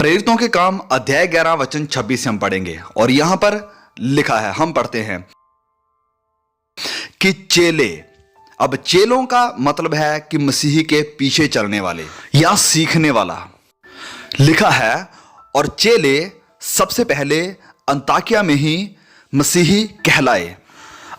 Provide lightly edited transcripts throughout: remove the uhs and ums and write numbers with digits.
प्रेरितों के काम अध्याय 11 वचन 26 से हम पढ़ेंगे और यहां पर लिखा है, हम पढ़ते हैं कि चेले। अब चेलों का मतलब है कि मसीही के पीछे चलने वाले या सीखने वाला। लिखा है और चेले सबसे पहले अंताकिया में ही मसीही कहलाए।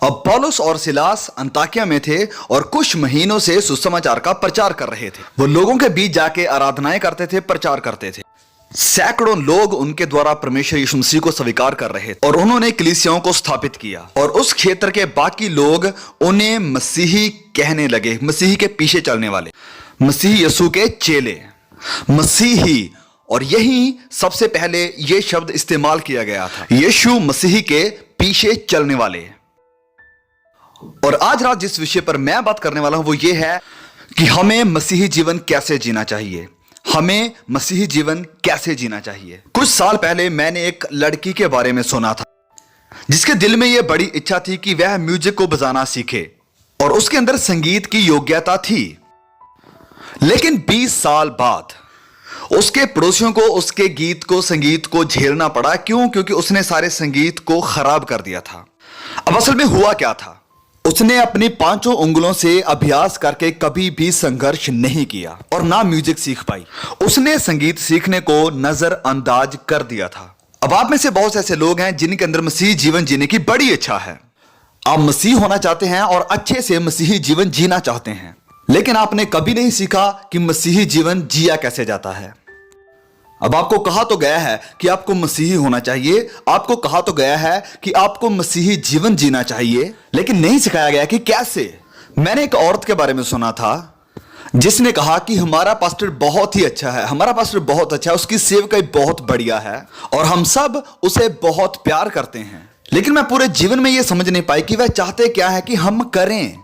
अब पौलुस और सिलास अंताकिया में थे और कुछ महीनों से सुसमाचार का प्रचार कर रहे थे। वो लोगों के बीच जाके आराधनाएं करते थे, प्रचार करते थे। सैकड़ों लोग उनके द्वारा परमेश्वर यीशु मसीह को स्वीकार कर रहे थे और उन्होंने कलीसियाओं को स्थापित किया और उस क्षेत्र के बाकी लोग उन्हें मसीही कहने लगे, मसीही के पीछे चलने वाले, मसीह यीशु के चेले, मसीही। और यही सबसे पहले यह शब्द इस्तेमाल किया गया था, यीशु मसीह के पीछे चलने वाले। और आज रात जिस विषय पर मैं बात करने वाला हूं वो ये है कि हमें मसीही जीवन कैसे जीना चाहिए। हमें मसीही जीवन कैसे जीना चाहिए। कुछ साल पहले मैंने एक लड़की के बारे में सुना था जिसके दिल में यह बड़ी इच्छा थी कि वह म्यूजिक को बजाना सीखे और उसके अंदर संगीत की योग्यता थी। लेकिन 20 साल बाद उसके पड़ोसियों को उसके गीत को, संगीत को झेलना पड़ा। क्यों? क्योंकि उसने सारे संगीत को खराब कर दिया था। अब असल में हुआ क्या था, उसने अपनी 5 उंगलों से अभ्यास करके कभी भी संघर्ष नहीं किया और ना म्यूजिक सीख पाई। उसने संगीत सीखने को नजरअंदाज कर दिया था। अब आप में से बहुत से ऐसे लोग हैं जिनके अंदर मसीही जीवन जीने की बड़ी इच्छा है। आप मसीह होना चाहते हैं और अच्छे से मसीही जीवन जीना चाहते हैं, लेकिन आपने कभी नहीं सीखा कि मसीही जीवन जिया कैसे जाता है। अब आपको कहा तो गया है कि आपको मसीही होना चाहिए, आपको कहा तो गया है कि आपको मसीही जीवन जीना चाहिए, लेकिन नहीं सिखाया गया कि कैसे। मैंने एक औरत के बारे में सुना था जिसने कहा कि हमारा पास्टर बहुत ही अच्छा है, हमारा पास्टर बहुत अच्छा है, उसकी सेवकाई बहुत बढ़िया है और हम सब उसे बहुत प्यार करते हैं। लेकिन मैं पूरे जीवन में यह समझ नहीं पाई कि वह चाहते क्या है कि हम करें।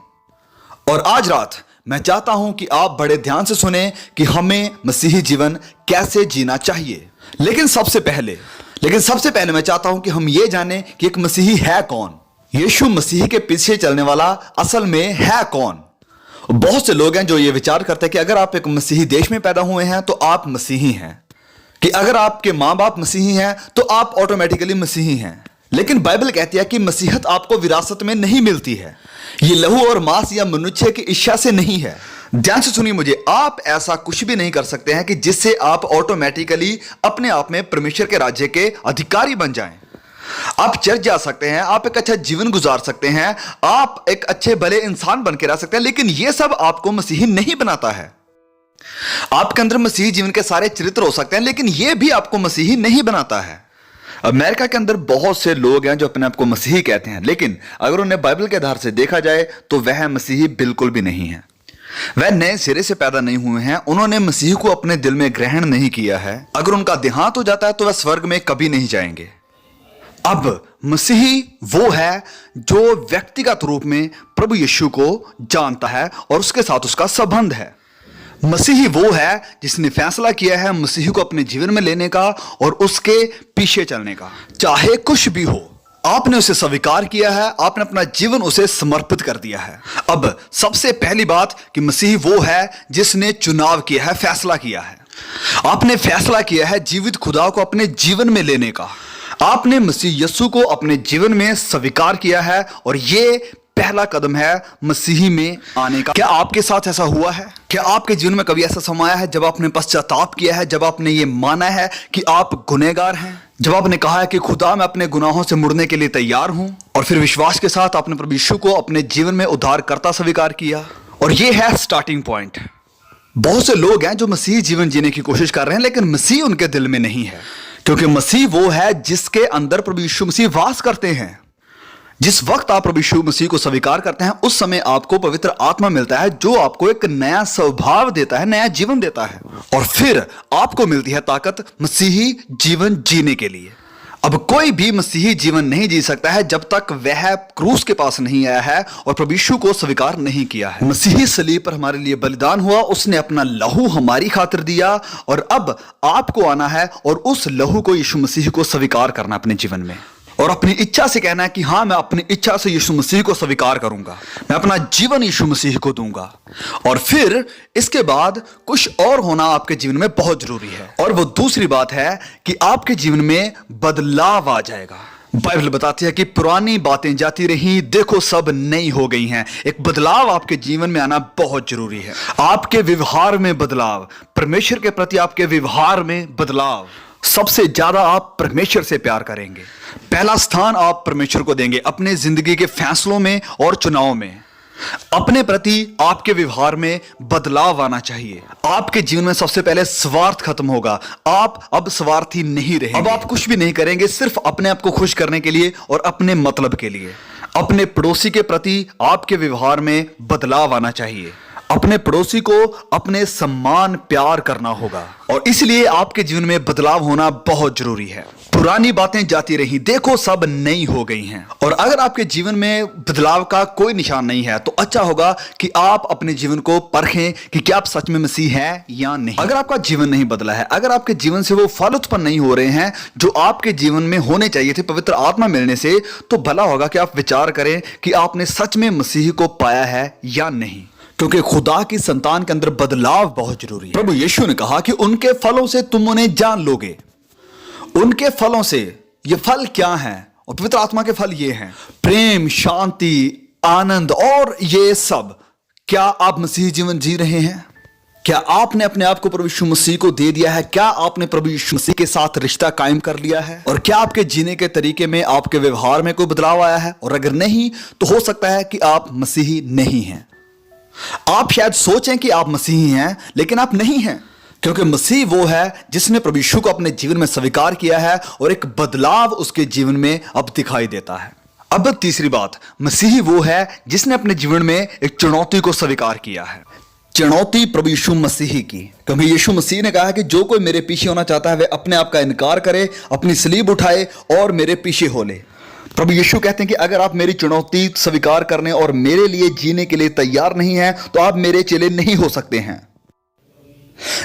और आज रात मैं चाहता हूं कि आप बड़े ध्यान से सुने कि हमें मसीही जीवन कैसे जीना चाहिए। लेकिन सबसे पहले मैं चाहता हूं कि हम ये जानें कि एक मसीही है कौन। यीशु मसीह के पीछे चलने वाला असल में है कौन। बहुत से लोग हैं जो ये विचार करते हैं कि अगर आप एक मसीही देश में पैदा हुए हैं तो आप मसीही हैं, कि अगर आपके मां बाप मसीही हैं तो आप ऑटोमेटिकली मसीही हैं। लेकिन बाइबल कहती है कि मसीहत आपको विरासत में नहीं मिलती है। ये लहू और मांस या मनुष्य की इच्छा से नहीं है। ध्यान से सुनिए मुझे, आप ऐसा कुछ भी नहीं कर सकते हैं कि जिससे आप ऑटोमेटिकली अपने आप में परमेश्वर के राज्य के अधिकारी बन जाएं। आप चर्च जा सकते हैं, आप एक अच्छा जीवन गुजार सकते हैं, आप एक अच्छे भले इंसान बन के रह सकते हैं, लेकिन यह सब आपको मसीही नहीं बनाता है। आपके अंदर मसीही जीवन के सारे चरित्र हो सकते हैं, लेकिन यह भी आपको मसीही नहीं बनाता है। अमेरिका के अंदर बहुत से लोग हैं जो अपने आप को मसीही कहते हैं, लेकिन अगर उन्हें बाइबल के आधार से देखा जाए तो वह मसीही बिल्कुल भी नहीं है। वह नए सिरे से पैदा नहीं हुए हैं, उन्होंने मसीह को अपने दिल में ग्रहण नहीं किया है। अगर उनका देहांत हो जाता है तो वह स्वर्ग में कभी नहीं जाएंगे। अब मसीही वो है जो व्यक्तिगत रूप में प्रभु यीशु को जानता है और उसके साथ उसका संबंध है। मसीही वो है जिसने फैसला किया है मसीह को अपने जीवन में लेने का और उसके पीछे चलने का, चाहे कुछ भी हो। आपने उसे स्वीकार किया है, आपने अपना जीवन उसे समर्पित कर दिया है। अब सबसे पहली बात कि मसीह वो है जिसने चुनाव किया है, फैसला किया है। आपने फैसला किया है जीवित खुदा को अपने जीवन में लेने का। आपने मसीह यीशु को अपने जीवन में स्वीकार किया है और ये पहला कदम है मसीही में आने का। क्या आपके साथ ऐसा हुआ है? क्या आपके जीवन में कभी ऐसा समय आया है जब आपने पश्चाताप किया है, जब आपने ये माना है कि आप गुनहगार हैं, जब आपने कहा है कि खुदा मैं अपने गुनाहों से मुड़ने के लिए तैयार हूं, और फिर विश्वास के साथ आपने प्रभु यीशु को अपने जीवन में उद्धारकर्ता स्वीकार किया? और ये है स्टार्टिंग पॉइंट। बहुत से लोग हैं जो मसीही जीवन जीने की कोशिश कर रहे हैं, लेकिन मसीह उनके दिल में नहीं है, क्योंकि मसीह वो है जिसके अंदर प्रभु यीशु मसीह वास करते हैं। जिस वक्त आप प्रभु यीशु मसीह को स्वीकार करते हैं उस समय आपको पवित्र आत्मा मिलता है जो आपको एक नया स्वभाव देता है, नया जीवन देता है, और फिर आपको मिलती है ताकत मसीही जीवन जीने के लिए। अब कोई भी मसीही जीवन नहीं जी सकता है जब तक वह क्रूस के पास नहीं आया है और प्रभु यीशु को स्वीकार नहीं किया है। मसीही सलीब पर हमारे लिए बलिदान हुआ, उसने अपना लहू हमारी खातिर दिया, और अब आपको आना है और उस लहू को, यीशु मसीह को स्वीकार करना अपने जीवन में। और अपनी इच्छा से कहना है कि हाँ, मैं अपनी इच्छा से यीशु मसीह को स्वीकार करूंगा, मैं अपना जीवन यीशु मसीह को दूंगा। और फिर इसके बाद कुछ और होना आपके जीवन में बहुत जरूरी है, और वो दूसरी बात है कि आपके जीवन में बदलाव आ जाएगा। बाइबल बताती है कि पुरानी बातें जाती रही, देखो सब नई हो गई हैं। एक बदलाव आपके जीवन में आना बहुत जरूरी है। आपके व्यवहार में बदलाव, परमेश्वर के प्रति आपके व्यवहार में बदलाव। सबसे ज्यादा आप परमेश्वर से प्यार करेंगे, पहला स्थान आप परमेश्वर को देंगे अपने जिंदगी के फैसलों में और चुनाव में। अपने प्रति आपके व्यवहार में बदलाव आना चाहिए। आपके जीवन में सबसे पहले स्वार्थ खत्म होगा। आप अब स्वार्थी नहीं रहेंगे। अब आप कुछ भी नहीं करेंगे सिर्फ अपने आप को खुश करने के लिए और अपने मतलब के लिए। अपने पड़ोसी के प्रति आपके व्यवहार में बदलाव आना चाहिए। अपने पड़ोसी को अपने सम्मान प्यार करना होगा, और इसलिए आपके जीवन में बदलाव होना बहुत जरूरी है। पुरानी बातें जाती रही, देखो सब नई हो गई हैं। और अगर आपके जीवन में बदलाव का कोई निशान नहीं है तो अच्छा होगा कि आप अपने जीवन को परखें कि क्या आप सच में मसीह है या नहीं। अगर आपका जीवन नहीं बदला है, अगर आपके जीवन से वो फल उत्पन्न नहीं हो रहे हैं जो आपके जीवन में होने चाहिए थे पवित्र आत्मा मिलने से, तो भला होगा कि आप विचार करें कि आपने सच में मसीह को पाया है या नहीं, क्योंकि खुदा की संतान के अंदर बदलाव बहुत जरूरी है। प्रभु यीशु ने कहा कि उनके फलों से तुम उन्हें जान लोगे। उनके फलों से, ये फल क्या हैं? और पवित्र आत्मा के फल ये हैं, प्रेम, शांति, आनंद और ये सब। क्या आप मसीह जीवन जी रहे हैं? क्या आपने अपने आप को प्रभु यीशु मसीह को दे दिया है? क्या आपने प्रभु यीशु मसीह के साथ रिश्ता कायम कर लिया है? और क्या आपके जीने के तरीके में, आपके व्यवहार में कोई बदलाव आया है? और अगर नहीं, तो हो सकता है कि आप मसीही नहीं हैं। आप शायद सोचें कि आप मसीही हैं, लेकिन आप नहीं हैं, क्योंकि मसीह वो है जिसने प्रभु यीशु को अपने जीवन में स्वीकार किया है और एक बदलाव उसके जीवन में अब दिखाई देता है। अब तीसरी बात, मसीह वो है जिसने अपने जीवन में एक चुनौती को स्वीकार किया है। चुनौती प्रभु यीशु मसीह की, क्योंकि यीशु मसीह ने कहा है कि जो कोई मेरे पीछे होना चाहता है वह अपने आप का इनकार करे, अपनी सलीब उठाए और मेरे पीछे हो ले। प्रभु यीशु कहते हैं कि अगर आप मेरी चुनौती स्वीकार करने और मेरे लिए जीने के लिए तैयार नहीं हैं, तो आप मेरे चेले नहीं हो सकते हैं।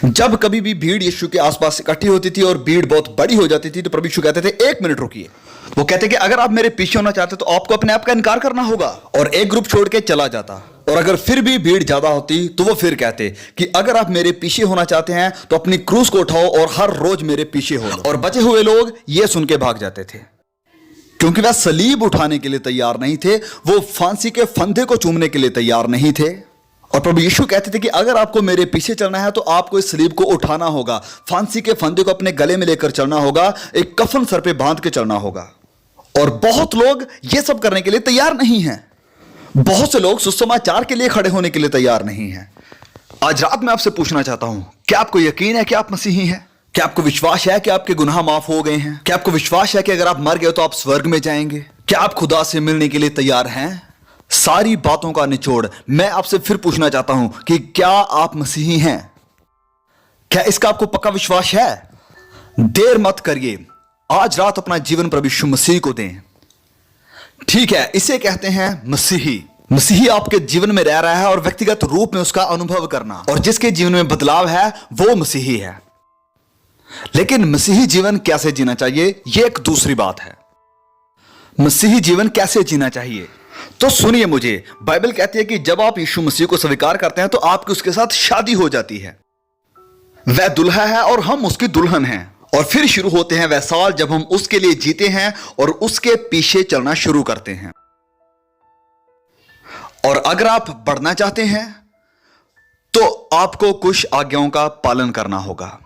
जब कभी भी भीड़ यीशु के आसपास इकट्ठी होती थी और भीड़ बहुत बड़ी हो जाती थी, तो प्रभु यीशु कहते थे, एक मिनट रुकिए। वो कहते कि अगर आप मेरे पीछे होना चाहते तो आपको अपने आप का इनकार करना होगा, और एक ग्रुप छोड़ के चला जाता। और अगर फिर भी भीड़ ज्यादा होती तो वो फिर कहते कि अगर आप मेरे पीछे होना चाहते हैं तो अपनी क्रूस को उठाओ और हर रोज मेरे पीछे हो लो। और बचे हुए लोग ये सुन के भाग जाते थे, क्योंकि वह सलीब उठाने के लिए तैयार नहीं थे, वो फांसी के फंदे को चूमने के लिए तैयार नहीं थे। और प्रभु यीशु कहते थे कि अगर आपको मेरे पीछे चलना है तो आपको इस सलीब को उठाना होगा, फांसी के फंदे को अपने गले में लेकर चलना होगा, एक कफन सर पे बांध के चलना होगा। और बहुत लोग ये सब करने के लिए तैयार नहीं हैं। बहुत से लोग सुसमाचार के लिए खड़े होने के लिए तैयार नहीं हैं। आज रात मैं आपसे पूछना चाहता हूं, क्या आपको यकीन है कि आप मसीही हैं? क्या आपको विश्वास है कि आपके गुनाह माफ हो गए हैं? क्या आपको विश्वास है कि अगर आप मर गए तो आप स्वर्ग में जाएंगे? क्या आप खुदा से मिलने के लिए तैयार हैं? सारी बातों का निचोड़ मैं आपसे फिर पूछना चाहता हूं कि क्या आप मसीही हैं? क्या इसका आपको पक्का विश्वास है? देर मत करिए, आज रात अपना जीवन प्रभु यीशु मसीह को दें। ठीक है, इसे कहते हैं मसीही। मसीही आपके जीवन में रह रहा है और व्यक्तिगत रूप में उसका अनुभव करना, और जिसके जीवन में बदलाव है वो मसीही है। लेकिन मसीही जीवन कैसे जीना चाहिए, यह एक दूसरी बात है। मसीही जीवन कैसे जीना चाहिए, तो सुनिए मुझे। बाइबल कहती है कि जब आप यीशु मसीह को स्वीकार करते हैं तो आपकी उसके साथ शादी हो जाती है। वह दुल्हा है और हम उसकी दुल्हन हैं, और फिर शुरू होते हैं वह साल जब हम उसके लिए जीते हैं और उसके पीछे चलना शुरू करते हैं। और अगर आप बढ़ना चाहते हैं तो आपको कुछ आज्ञाओं का पालन करना होगा।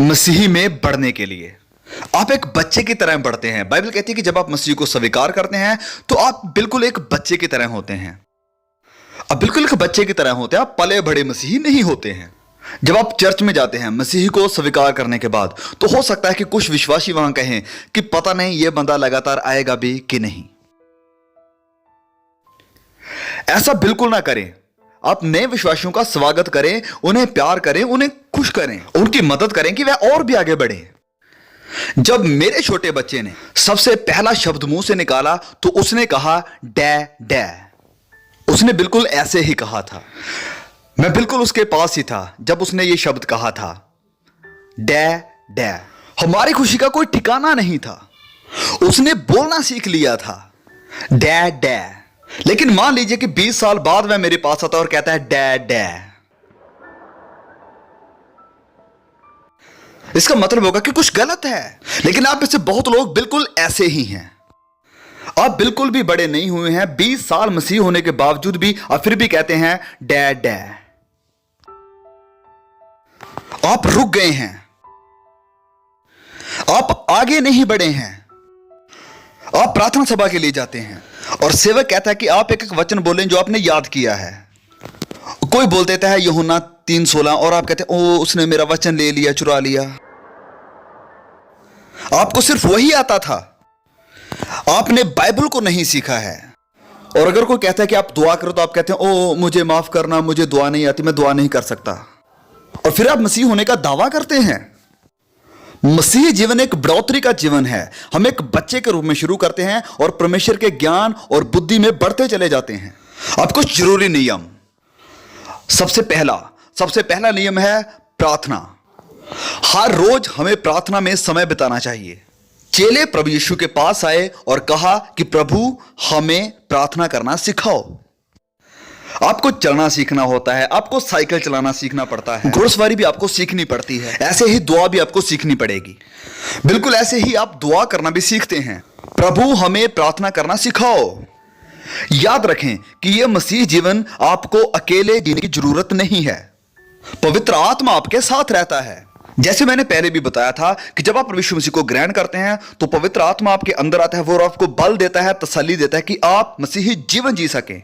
मसीही में बढ़ने के लिए आप एक बच्चे की तरह बढ़ते हैं। बाइबल कहती है कि जब आप मसीह को स्वीकार करते हैं तो आप बिल्कुल एक बच्चे की तरह होते हैं। अब बिल्कुल एक बच्चे की तरह होते हैं, आप पले बड़े मसीही नहीं होते हैं। जब आप चर्च में जाते हैं मसीह को स्वीकार करने के बाद, तो हो सकता है कि कुछ विश्वासी वहां कहें कि पता नहीं यह बंदा लगातार आएगा भी कि नहीं। ऐसा बिल्कुल ना करें। आप नए विश्वासियों का स्वागत करें, उन्हें प्यार करें, उन्हें खुश करें, उनकी मदद करें कि वह और भी आगे बढ़े। जब मेरे छोटे बच्चे ने सबसे पहला शब्द मुंह से निकाला तो उसने कहा डै डै। उसने बिल्कुल ऐसे ही कहा था। मैं बिल्कुल उसके पास ही था जब उसने ये शब्द कहा था, डै डै। हमारी खुशी का कोई ठिकाना नहीं था। उसने बोलना सीख लिया था, डैड डैड। लेकिन मान लीजिए कि 20 साल बाद वह मेरे पास आता है और कहता है डैड डैड। इसका मतलब होगा कि कुछ गलत है। लेकिन आप में से बहुत लोग बिल्कुल ऐसे ही हैं। आप बिल्कुल भी बड़े नहीं हुए हैं, 20 साल मसीह होने के बावजूद भी आप फिर भी कहते हैं डैड डैड। आप रुक गए हैं, आप आगे नहीं बढ़े हैं। आप प्रार्थना सभा के लिए जाते हैं और सेवक कहता है कि आप एक एक वचन बोलें जो आपने याद किया है। कोई बोल देता है यूहन्ना 3:16 और आप कहते हैं ओ उसने मेरा वचन ले लिया, चुरा लिया। आपको सिर्फ वही आता था, आपने बाइबल को नहीं सीखा है। और अगर कोई कहता है कि आप दुआ करो तो आप कहते हैं ओ मुझे माफ करना, मुझे दुआ नहीं आती, मैं दुआ नहीं कर सकता। और फिर आप मसीह होने का दावा करते हैं। मसीह जीवन एक बढ़ोतरी का जीवन है। हम एक बच्चे के रूप में शुरू करते हैं और परमेश्वर के ज्ञान और बुद्धि में बढ़ते चले जाते हैं। अब कुछ जरूरी नियम। सबसे पहला नियम है प्रार्थना। हर रोज हमें प्रार्थना में समय बिताना चाहिए। चेले प्रभु यीशु के पास आए और कहा कि प्रभु हमें प्रार्थना करना सिखाओ। आपको चलना सीखना होता है, आपको साइकिल चलाना सीखना पड़ता है, घुड़सवारी भी आपको सीखनी पड़ती है, ऐसे ही दुआ भी आपको सीखनी पड़ेगी। बिल्कुल ऐसे ही आप दुआ करना भी सीखते हैं। प्रभु हमें प्रार्थना करना सिखाओ। याद रखें कि यह मसीह जीवन आपको अकेले जीने की जरूरत नहीं है। पवित्र आत्मा आपके साथ रहता है। जैसे मैंने पहले भी बताया था कि जब आप प्रभु यीशु मसीह को ग्रहण करते हैं तो पवित्र आत्मा आपके अंदर आता है, वो आपको बल देता है, तसल्ली देता है कि आप मसीही जीवन जी सकें।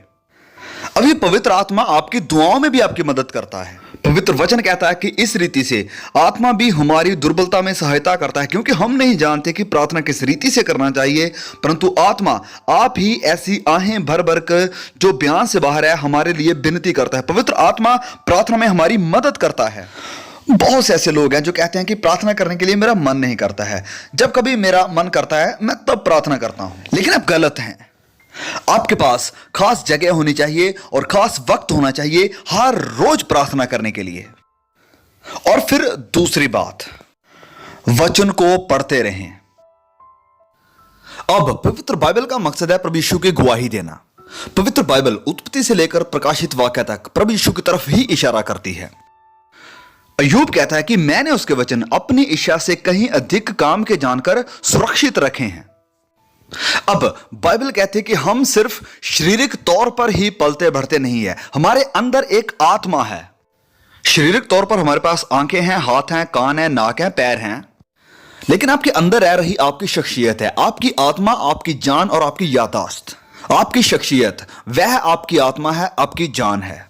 अभी पवित्र आत्मा आपकी दुआओं में भी आपकी मदद करता है। पवित्र वचन कहता है कि इस रीति से आत्मा भी हमारी दुर्बलता में सहायता करता है, क्योंकि हम नहीं जानते कि प्रार्थना किस रीति से करना चाहिए, परंतु आत्मा आप ही ऐसी आहें भर भर कर जो बयान से बाहर है हमारे लिए विनती करता है। पवित्र आत्मा प्रार्थना में हमारी मदद करता है। बहुत से ऐसे लोग हैं जो कहते हैं कि प्रार्थना करने के लिए मेरा मन नहीं करता है, जब कभी मेरा मन करता है मैं तब प्रार्थना करता हूं। लेकिन आप गलत हैं। आपके पास खास जगह होनी चाहिए और खास वक्त होना चाहिए हर रोज प्रार्थना करने के लिए। और फिर दूसरी बात, वचन को पढ़ते रहें। अब पवित्र बाइबल का मकसद है प्रभु यीशु की गवाही देना। पवित्र बाइबल उत्पत्ति से लेकर प्रकाशित वाक्य तक प्रभु यीशु की तरफ ही इशारा करती है। अय्यूब कहता है कि मैंने उसके वचन अपनी इच्छा से कहीं अधिक काम के जानकर सुरक्षित रखे हैं। अब बाइबल कहती है कि हम सिर्फ शारीरिक तौर पर ही पलते बढ़ते नहीं है, हमारे अंदर एक आत्मा है। शारीरिक तौर पर हमारे पास आंखें हैं, हाथ हैं, कान हैं, नाक हैं, पैर हैं, लेकिन आपके अंदर रह रही आपकी शख्सियत है, आपकी आत्मा, आपकी जान और आपकी यादाश्त। आपकी शख्सियत वह आपकी आत्मा है, आपकी जान है।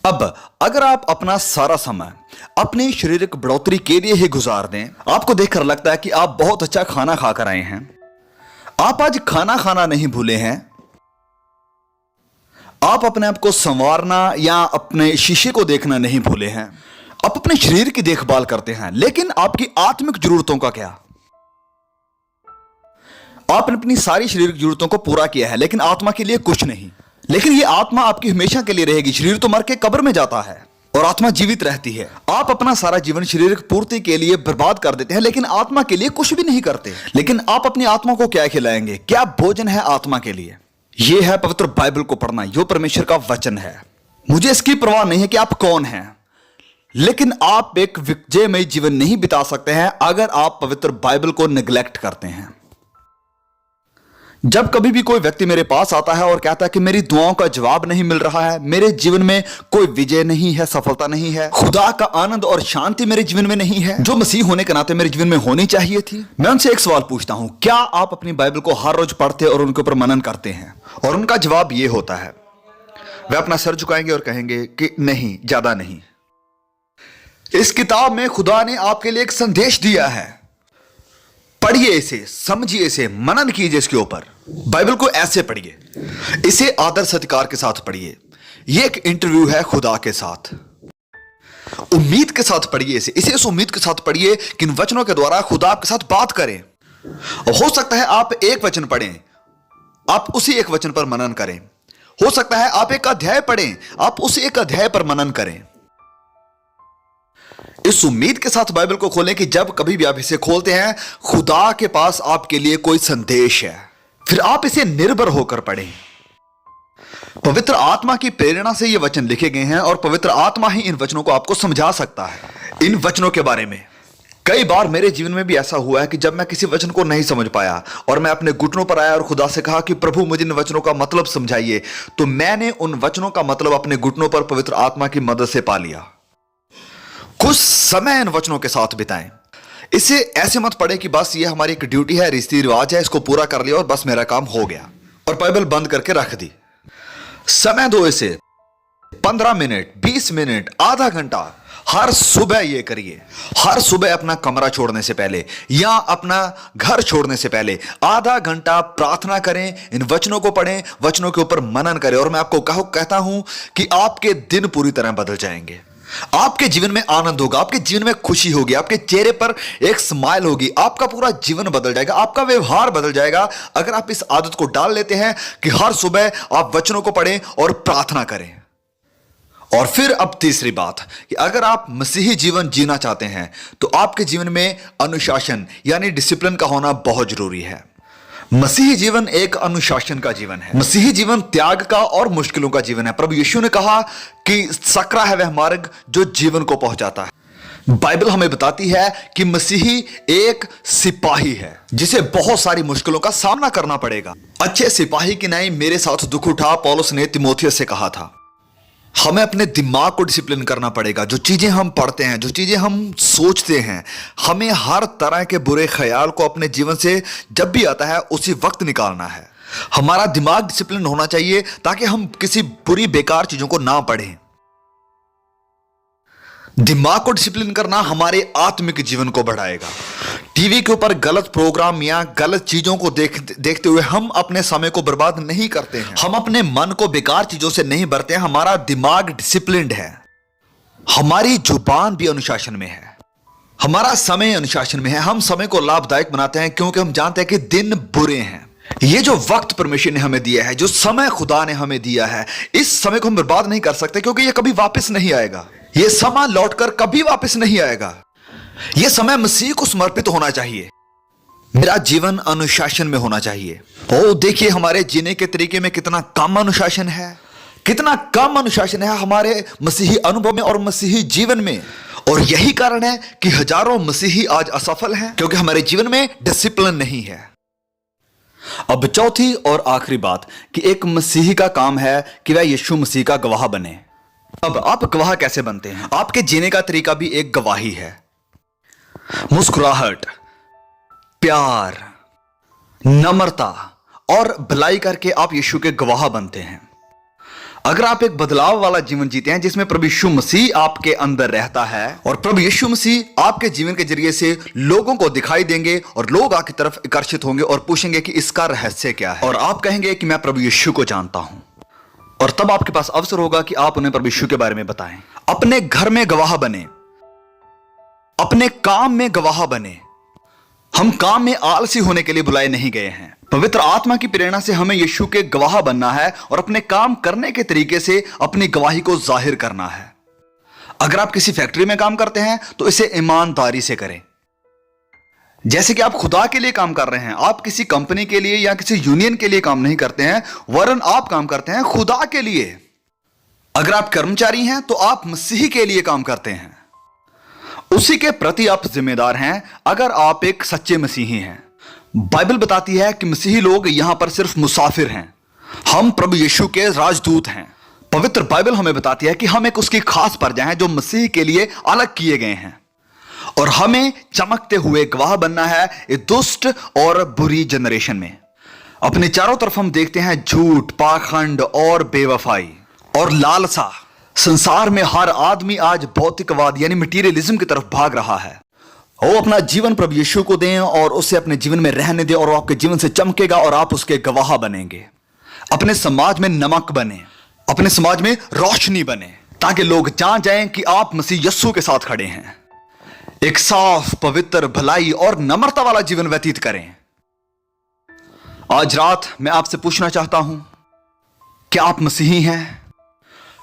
अब अगर आप अपना सारा समय अपनी शारीरिक बढ़ोतरी के लिए ही गुजार दें, आपको देखकर लगता है कि आप बहुत अच्छा खाना खाकर आए हैं, आप आज खाना खाना नहीं भूले हैं, आप अपने आप को संवारना या अपने शीशे को देखना नहीं भूले हैं, आप अपने शरीर की देखभाल करते हैं, लेकिन आपकी आत्मिक जरूरतों का क्या? आपने अपनी सारी शारीरिक जरूरतों को पूरा किया है, लेकिन आत्मा के लिए कुछ नहीं। लेकिन यह आत्मा आपकी हमेशा के लिए रहेगी। शरीर तो मर के कब्र में जाता है और आत्मा जीवित रहती है। आप अपना सारा जीवन शारीरिक पूर्ति के लिए बर्बाद कर देते हैं, लेकिन आत्मा के लिए कुछ भी नहीं करते। लेकिन आप अपनी आत्मा को क्या खिलाएंगे? क्या भोजन है आत्मा के लिए? यह है पवित्र बाइबल को पढ़ना, जो परमेश्वर का वचन है। मुझे इसकी परवाह नहीं है कि आप कौन हैं, लेकिन आप एक विजयमय जीवन नहीं बिता सकते हैं अगर आप पवित्र बाइबल को निगलेक्ट करते हैं। जब कभी भी कोई व्यक्ति मेरे पास आता है और कहता है कि मेरी दुआओं का जवाब नहीं मिल रहा है, मेरे जीवन में कोई विजय नहीं है, सफलता नहीं है, खुदा का आनंद और शांति मेरे जीवन में नहीं है जो मसीह होने के नाते मेरे जीवन में होनी चाहिए थी, मैं उनसे एक सवाल पूछता हूं, क्या आप अपनी बाइबल को हर रोज पढ़ते और उनके ऊपर मनन करते हैं? और उनका जवाब यह होता है, वे अपना सर झुकाएंगे और कहेंगे कि नहीं, ज्यादा नहीं। इस किताब में खुदा ने आपके लिए एक संदेश दिया है, पढ़िए इसे, समझिए इसे, मनन कीजिए इसके ऊपर। बाइबल को ऐसे पढ़िए, इसे आदर सत्कार के साथ पढ़िए। यह एक इंटरव्यू है खुदा के साथ। उम्मीद के साथ पढ़िए इसे इस उम्मीद के साथ पढ़िए कि इन वचनों के द्वारा खुदा आपके साथ बात करें। हो सकता है आप एक वचन पढ़ें, आप उसी एक वचन पर मनन करें। हो सकता है आप एक अध्याय पढ़ें, आप उसी एक अध्याय पर मनन करें। इस उम्मीद के साथ बाइबल को खोलें कि जब कभी भी आप इसे खोलते हैं, खुदा के पास आपके लिए कोई संदेश है, फिर आप इसे निर्भर होकर पढ़ें। पवित्र आत्मा की प्रेरणा से ये वचन लिखे गए हैं और पवित्र आत्मा ही इन वचनों को आपको समझा सकता है। इन वचनों के बारे में कई बार मेरे जीवन में भी ऐसा हुआ है कि जब मैं किसी वचन को नहीं समझ पाया और मैं अपने घुटनों पर आया और खुदा से कहा कि प्रभु मुझे इन वचनों का मतलब समझाइए, तो मैंने उन वचनों का मतलब अपने घुटनों पर पवित्र आत्मा की मदद से पा लिया। कुछ समय इन वचनों के साथ बिताएं। इसे ऐसे मत पढ़े कि बस ये हमारी एक ड्यूटी है, रीति रिवाज है, इसको पूरा कर लिया और बस मेरा काम हो गया और बाइबल बंद करके रख दी। समय दो इसे 15 मिनट, 20 मिनट, आधा घंटा, हर सुबह ये करिए। हर सुबह अपना कमरा छोड़ने से पहले या अपना घर छोड़ने से पहले आधा घंटा प्रार्थना करें, इन वचनों को पढ़ें, वचनों के ऊपर मनन करें और मैं आपको कहता हूं कि आपके दिन पूरी तरह बदल जाएंगे। आपके जीवन में आनंद होगा, आपके जीवन में खुशी होगी, आपके चेहरे पर एक स्माइल होगी, आपका पूरा जीवन बदल जाएगा, आपका व्यवहार बदल जाएगा अगर आप इस आदत को डाल लेते हैं कि हर सुबह आप वचनों को पढ़ें और प्रार्थना करें। और फिर अब तीसरी बात कि अगर आप मसीही जीवन जीना चाहते हैं तो आपके जीवन में अनुशासन यानी डिसिप्लिन का होना बहुत जरूरी है। मसीही जीवन एक अनुशासन का जीवन है। मसीही जीवन त्याग का और मुश्किलों का जीवन है। प्रभु यीशु ने कहा कि सकरा है वह मार्ग जो जीवन को पहुंचाता है। बाइबल हमें बताती है कि मसीही एक सिपाही है जिसे बहुत सारी मुश्किलों का सामना करना पड़ेगा। अच्छे सिपाही की नहीं मेरे साथ दुख उठा, पौलुस ने तीमुथियुस से कहा था। हमें अपने दिमाग को डिसिप्लिन करना पड़ेगा। जो चीजें हम पढ़ते हैं, जो चीजें हम सोचते हैं, हमें हर तरह के बुरे ख्याल को अपने जीवन से जब भी आता है उसी वक्त निकालना है। हमारा दिमाग डिसिप्लिन होना चाहिए ताकि हम किसी बुरी बेकार चीजों को ना पढ़ें। दिमाग को डिसिप्लिन करना हमारे आत्मिक जीवन को बढ़ाएगा। टीवी के ऊपर गलत प्रोग्राम या गलत चीजों को देखते हुए हम अपने समय को बर्बाद नहीं करते हैं। हम अपने मन को बेकार चीजों से नहीं भरते हैं। हमारा दिमाग डिसिप्लिन्ड है। हमारी जुबान भी अनुशासन में है। हमारा समय अनुशासन में है। हम समय को लाभदायक बनाते हैं क्योंकि हम जानते हैं कि दिन बुरे हैं। ये जो वक्त परमेश्वर ने हमें दिया है, जो समय खुदा ने हमें दिया है, इस समय को हम बर्बाद नहीं कर सकते क्योंकि ये कभी वापस नहीं आएगा। ये समय लौटकर कभी वापस नहीं आएगा। यह समय मसीह को समर्पित होना चाहिए। मेरा जीवन अनुशासन में होना चाहिए। ओ देखिए हमारे जीने के तरीके में कितना कम अनुशासन है, कितना कम अनुशासन है हमारे मसीही अनुभव में और मसीही जीवन में। और यही कारण है कि हजारों मसीही आज असफल हैं क्योंकि हमारे जीवन में डिसिप्लिन नहीं है। अब चौथी और आखिरी बात कि एक मसीही का काम है कि वह यीशु मसीह का गवाह बने। अब आप गवाह कैसे बनते हैं? आपके जीने का तरीका भी एक गवाही है। मुस्कुराहट, प्यार, नम्रता और भलाई करके आप यीशु के गवाह बनते हैं। अगर आप एक बदलाव वाला जीवन जीते हैं जिसमें प्रभु यीशु मसीह आपके अंदर रहता है और प्रभु यीशु मसीह आपके जीवन के जरिए से लोगों को दिखाई देंगे और लोग आपकी तरफ आकर्षित होंगे और पूछेंगे कि इसका रहस्य क्या है, और आप कहेंगे कि मैं प्रभु यीशु को जानता हूं, और तब आपके पास अवसर होगा कि आप उन्हें प्रभु यीशु के बारे में बताएं। अपने घर में गवाह बने, अपने काम में गवाह बने। हम काम में आलसी होने के लिए बुलाए नहीं गए हैं। पवित्र आत्मा की प्रेरणा से हमें यीशु के गवाह बनना है और अपने काम करने के तरीके से अपनी गवाही को जाहिर करना है। अगर आप किसी फैक्ट्री में काम करते हैं तो इसे ईमानदारी से करें, जैसे कि आप खुदा के लिए काम कर रहे हैं। आप किसी कंपनी के लिए या किसी यूनियन के लिए काम नहीं करते हैं, वरन आप काम करते हैं खुदा के लिए। अगर आप कर्मचारी हैं तो आप मसीह के लिए काम करते हैं, उसी के प्रति आप जिम्मेदार हैं अगर आप एक सच्चे मसीही हैं। बाइबल बताती है कि मसीही लोग यहां पर सिर्फ मुसाफिर हैं। हम प्रभु यीशु के राजदूत हैं। पवित्र बाइबल हमें बताती है कि हम एक उसकी खास प्रजा हैं जो मसीह के लिए अलग किए गए हैं, और हमें चमकते हुए गवाह बनना है इस दुष्ट और बुरी जनरेशन में। अपने चारों तरफ हम देखते हैं झूठ, पाखंड और बेवफाई और लालसा। संसार में हर आदमी आज भौतिकवाद यानी मटीरियलिज्म की तरफ भाग रहा है। वो अपना जीवन प्रभु यीशु को दें और उसे अपने जीवन में रहने दें, और आपके जीवन से चमकेगा और आप उसके गवाह बनेंगे। अपने समाज में नमक बने, अपने समाज में रोशनी बने, ताकि लोग जान जाएं कि आप मसीह यस्सु के साथ खड़े हैं। एक साफ, पवित्र, भलाई और नम्रता वाला जीवन व्यतीत करें। आज रात मैं आपसे पूछना चाहता हूं, क्या आप मसीही हैं?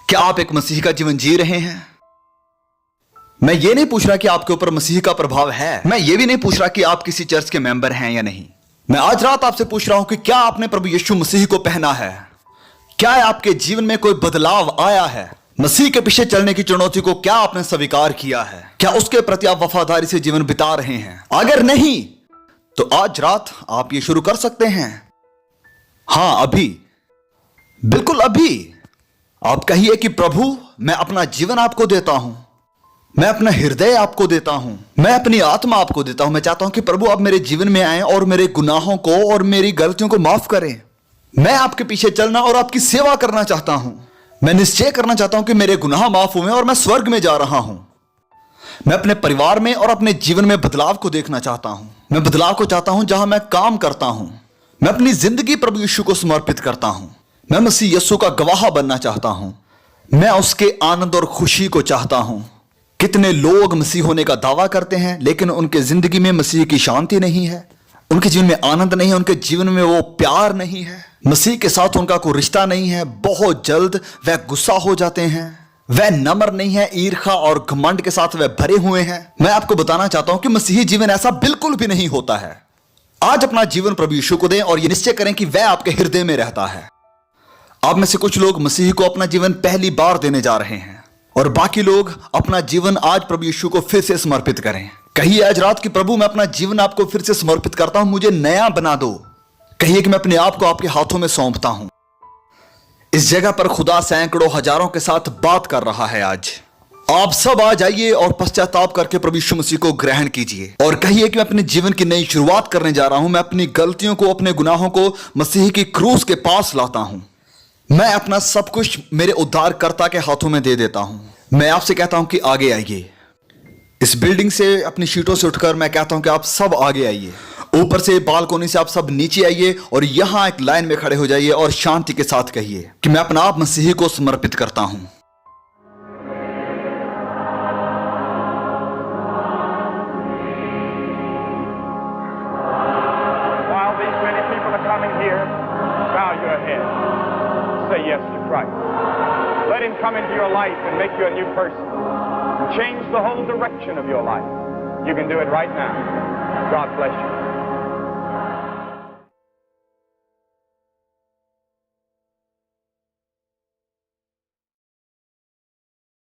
क्या आप एक मसीह का जीवन जी रहे हैं? मैं ये नहीं पूछ रहा कि आपके ऊपर मसीह का प्रभाव है, मैं ये भी नहीं पूछ रहा कि आप किसी चर्च के मेंबर हैं या नहीं। मैं आज रात आपसे पूछ रहा हूं कि क्या आपने प्रभु यीशु मसीह को पहना है? क्या आपके जीवन में कोई बदलाव आया है? मसीह के पीछे चलने की चुनौती को क्या आपने स्वीकार किया है? क्या उसके प्रति आप वफादारी से जीवन बिता रहे हैं? अगर नहीं तो आज रात आप ये शुरू कर सकते हैं। हां, अभी, बिल्कुल अभी आप कहिए कि प्रभु मैं अपना जीवन आपको देता हूं, मैं अपना हृदय आपको देता हूं, मैं अपनी आत्मा आपको देता हूं। मैं चाहता हूं कि प्रभु आप मेरे जीवन में आए और मेरे गुनाहों को और मेरी गलतियों को माफ करें। मैं आपके पीछे चलना और आपकी सेवा करना चाहता हूं। मैं निश्चय करना चाहता हूं कि मेरे गुनाह माफ हुए और मैं स्वर्ग में जा रहा हूं। मैं अपने परिवार में और अपने जीवन में बदलाव को देखना चाहता हूं। मैं बदलाव को चाहता हूं जहां मैं काम करता हूं। मैं अपनी जिंदगी प्रभु यीशु को समर्पित करता हूं। मैं मसीह यीशु का गवाह बनना चाहता हूं। मैं उसके आनंद और खुशी को चाहता हूं। कितने लोग मसीह होने का दावा करते हैं लेकिन उनके जिंदगी में मसीह की शांति नहीं है, उनके जीवन में आनंद नहीं है, उनके जीवन में वो प्यार नहीं है, मसीह के साथ उनका कोई रिश्ता नहीं है। बहुत जल्द वह गुस्सा हो जाते हैं, वह नम्र नहीं है, ईर्ष्या और घमंड के साथ वह भरे हुए हैं। मैं आपको बताना चाहता हूं कि मसीही जीवन ऐसा बिल्कुल भी नहीं होता है। आज अपना जीवन प्रभु यीशु को दें और यह निश्चय करें कि वह आपके हृदय में रहता है। आप में से कुछ लोग मसीह को अपना जीवन पहली बार देने जा रहे हैं और बाकी लोग अपना जीवन आज प्रभु यीशु को फिर से समर्पित करें। कहिए आज रात कि प्रभु मैं अपना जीवन आपको फिर से समर्पित करता हूं, मुझे नया बना दो। कहिए कि मैं अपने आप को आपके हाथों में सौंपता हूं। इस जगह पर खुदा सैकड़ों हजारों के साथ बात कर रहा है। आज आप सब आ जाइए और पश्चाताप करके प्रभु यीशु मसीह को ग्रहण कीजिए और कहिए कि मैं अपने जीवन की नई शुरुआत करने जा रहा हूं। मैं अपनी गलतियों को, अपने गुनाहों को मसीह की क्रूस के पास लाता हूं। मैं अपना सब कुछ मेरे उद्धारकर्ता के हाथों में दे देता हूं। मैं आपसे कहता हूं कि आगे आइए। इस बिल्डिंग से, अपनी सीटों से उठकर मैं कहता हूं कि आप सब आगे आइए। ऊपर से बालकोनी से आप सब नीचे आइए और यहां एक लाइन में खड़े हो जाइए और शांति के साथ कहिए कि मैं अपना आप मसीह को समर्पित करता हूं। While these many people are coming here, bow your head. Say yes to Christ. Let him come into your life and make you a new person. And change the whole direction of your life. You can do it right now. God bless you.